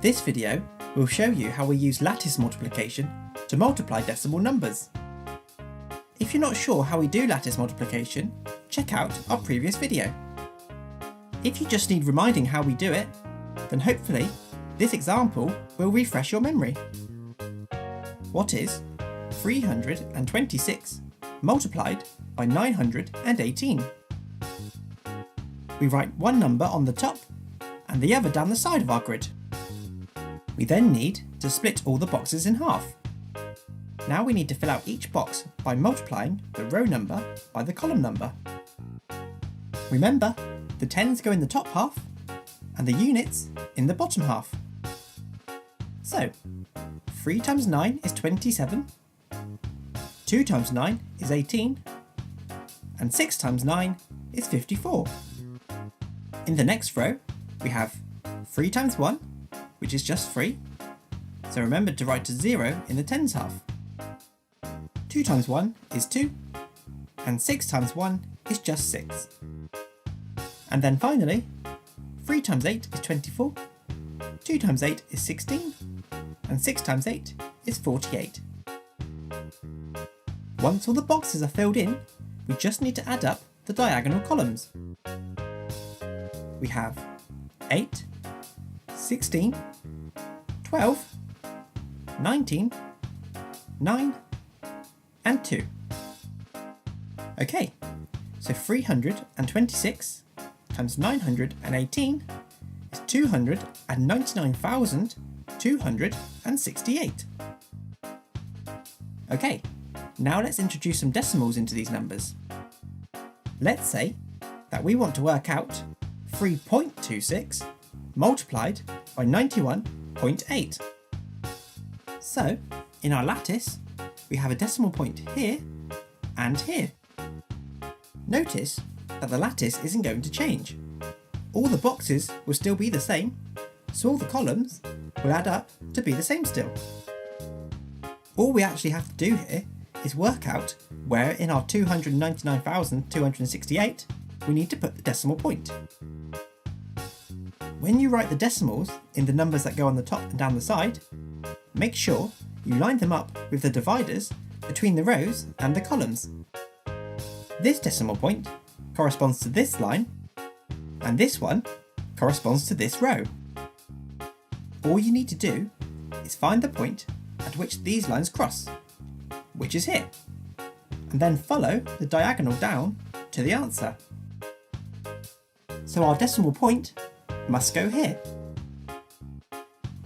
This video will show you how we use lattice multiplication to multiply decimal numbers. If you're not sure how we do lattice multiplication, check out our previous video. If you just need reminding how we do it, then hopefully this example will refresh your memory. What is 326 multiplied by 918? We write one number on the top and the other down the side of our grid. We then need to split all the boxes in half. Now we need to fill out each box by multiplying the row number by the column number. Remember, the tens go in the top half and the units in the bottom half. So, 3 times 9 is 27, 2 times 9 is 18, and 6 times 9 is 54. In the next row, we have 3 times 1, which is just 3, so remember to write a 0 in the tens half. 2 times 1 is 2, and 6 times 1 is just 6. And then finally, 3 times 8 is 24, 2 times 8 is 16, and 6 times 8 is 48. Once all the boxes are filled in, we just need to add up the diagonal columns. We have 8, 16, 12, 19, 9, and 2. Okay, so 326 times 918 is 299,268. Okay, now let's introduce some decimals into these numbers. Let's say that we want to work out 3.26 multiplied by 91.8. So, in our lattice, we have a decimal point here and here. Notice that the lattice isn't going to change. All the boxes will still be the same, so all the columns will add up to be the same still. All we actually have to do here is work out where in our 299,268 we need to put the decimal point. When you write the decimals in the numbers that go on the top and down the side, make sure you line them up with the dividers between the rows and the columns. This decimal point corresponds to this line, and this one corresponds to this row. All you need to do is find the point at which these lines cross, which is here, and then follow the diagonal down to the answer. So our decimal point must go here.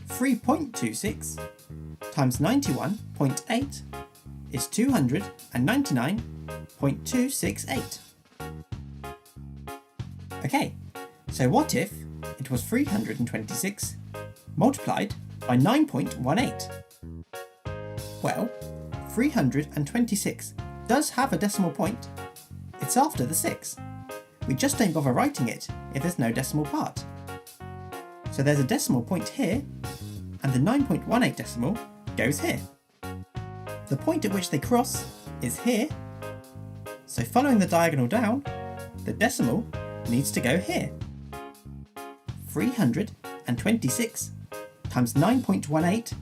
3.26 times 91.8 is 299.268. Okay, so what if it was 326 multiplied by 9.18? Well, 326 does have a decimal point. It's after the 6. We just don't bother writing it if there's no decimal part. So there's a decimal point here, and the 9.18 decimal goes here. The point at which they cross is here, so following the diagonal down, the decimal needs to go here. 326 times 9.18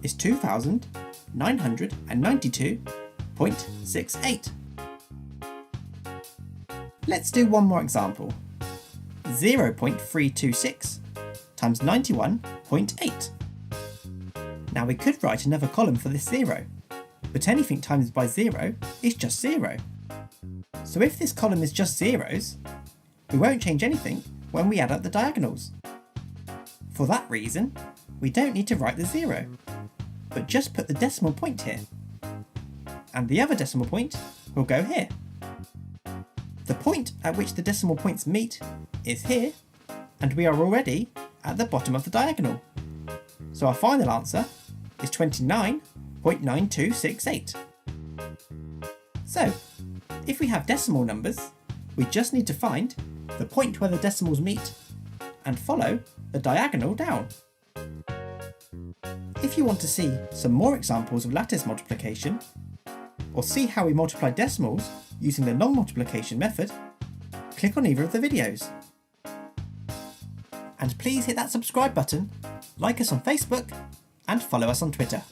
is 2,992.68. Let's do one more example. 0.326 times 91.8. Now we could write another column for this 0, but anything times by 0 is just 0. So if this column is just zeros, we won't change anything when we add up the diagonals. For that reason, we don't need to write the 0, but just put the decimal point here. And the other decimal point will go here. The point at which the decimal points meet is here, and we are already at the bottom of the diagonal. So our final answer is 29.9268. So, if we have decimal numbers, we just need to find the point where the decimals meet and follow the diagonal down. If you want to see some more examples of lattice multiplication, or see how we multiply decimals using the long multiplication method, click on either of the videos. And please hit that subscribe button, like us on Facebook, and follow us on Twitter.